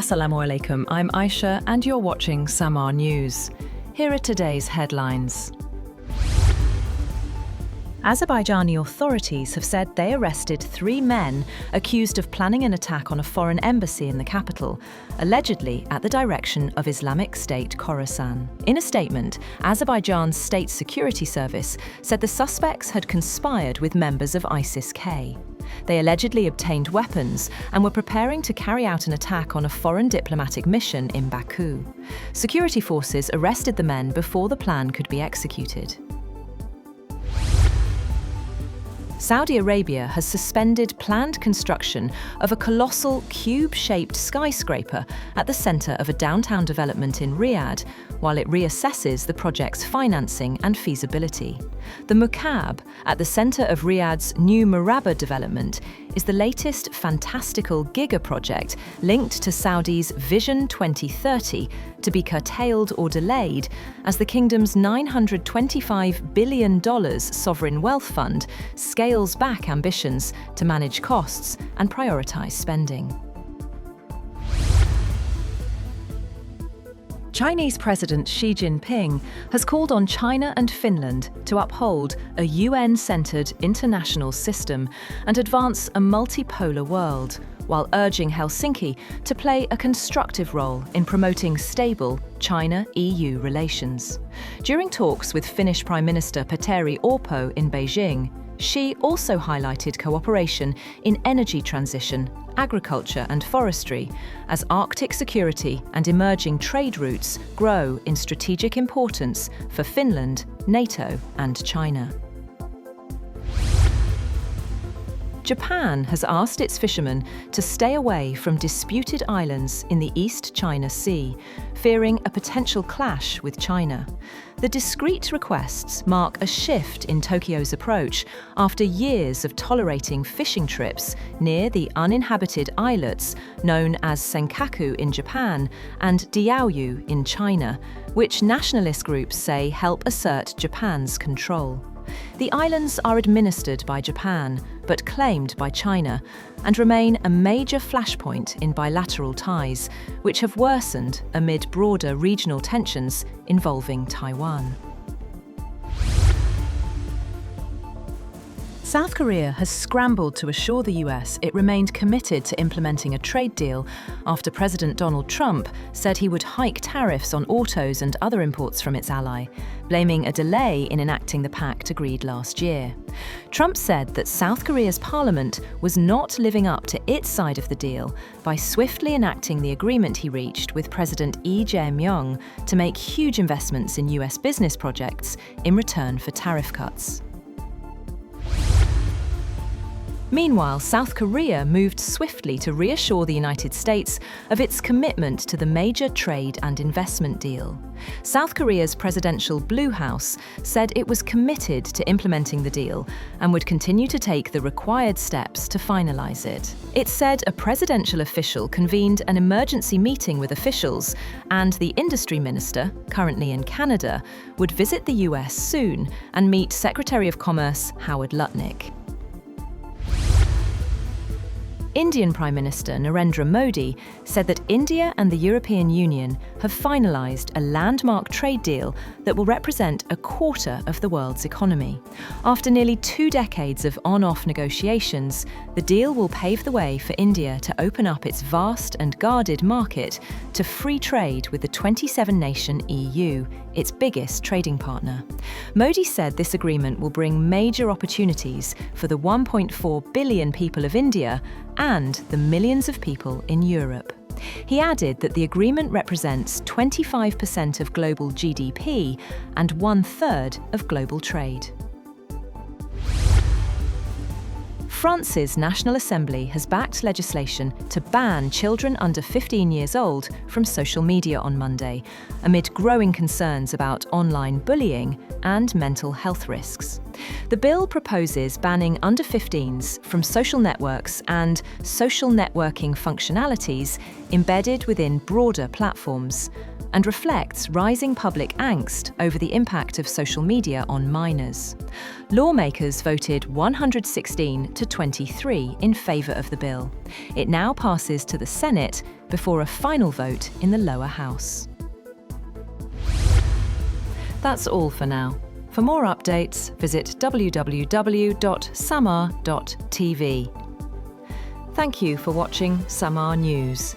Assalamu alaikum, I'm Aisha and you're watching Samaa News. Here are today's headlines. Azerbaijani authorities have said they arrested 3 men accused of planning an attack on a foreign embassy in the capital, allegedly at the direction of Islamic State Khorasan. In a statement, Azerbaijan's State Security Service said the suspects had conspired with members of ISIS-K. They allegedly obtained weapons and were preparing to carry out an attack on a foreign diplomatic mission in Baku. Security forces arrested the men before the plan could be executed. Saudi Arabia has suspended planned construction of a colossal cube-shaped skyscraper at the centre of a downtown development in Riyadh, while it reassesses the project's financing and feasibility. The Mukaab, at the centre of Riyadh's new Mukaab development, is the latest fantastical gigaproject linked to Saudi's Vision 2030 to be curtailed or delayed as the kingdom's $925 billion sovereign wealth fund scales back ambitions to manage costs and prioritise spending. Chinese President Xi Jinping has called on China and Finland to uphold a UN-centred international system and advance a multipolar world, while urging Helsinki to play a constructive role in promoting stable China-EU relations. During talks with Finnish Prime Minister Petteri Orpo in Beijing, Xi also highlighted cooperation in energy transition, agriculture and forestry, as Arctic security and emerging trade routes grow in strategic importance for Finland, NATO and China. Japan has asked its fishermen to stay away from disputed islands in the East China Sea, fearing a potential clash with China. The discreet requests mark a shift in Tokyo's approach after years of tolerating fishing trips near the uninhabited islets known as Senkaku in Japan and Diaoyu in China, which nationalist groups say help assert Japan's control. The islands are administered by Japan, but claimed by China, and remain a major flashpoint in bilateral ties, which have worsened amid broader regional tensions involving Taiwan. South Korea has scrambled to assure the US it remained committed to implementing a trade deal after President Donald Trump said he would hike tariffs on autos and other imports from its ally, blaming a delay in enacting the pact agreed last year. Trump said that South Korea's parliament was not living up to its side of the deal by swiftly enacting the agreement he reached with President Lee Jae-myung to make huge investments in US business projects in return for tariff cuts. Meanwhile, South Korea moved swiftly to reassure the United States of its commitment to the major trade and investment deal. South Korea's presidential Blue House said it was committed to implementing the deal and would continue to take the required steps to finalize it. It said a presidential official convened an emergency meeting with officials, and the industry minister, currently in Canada, would visit the US soon and meet Secretary of Commerce Howard Lutnick. Indian Prime Minister Narendra Modi said that India and the European Union have finalised a landmark trade deal that will represent a quarter of the world's economy. After nearly 2 decades of on-off negotiations, the deal will pave the way for India to open up its vast and guarded market to free trade with the 27-nation EU, its biggest trading partner. Modi said this agreement will bring major opportunities for the 1.4 billion people of India and the millions of people in Europe. He added that the agreement represents 25% of global GDP and 1/3 of global trade. France's National Assembly has backed legislation to ban children under 15 years old from social media on Monday, amid growing concerns about online bullying and mental health risks. The bill proposes banning under 15s from social networks and social networking functionalities embedded within broader platforms. and reflects rising public angst over the impact of social media on minors. Lawmakers voted 116 to 23 in favour of the bill. It now passes to the Senate before a final vote in the lower house. That's all for now. For more updates, visit www.samaa.tv. Thank you for watching Samaa News.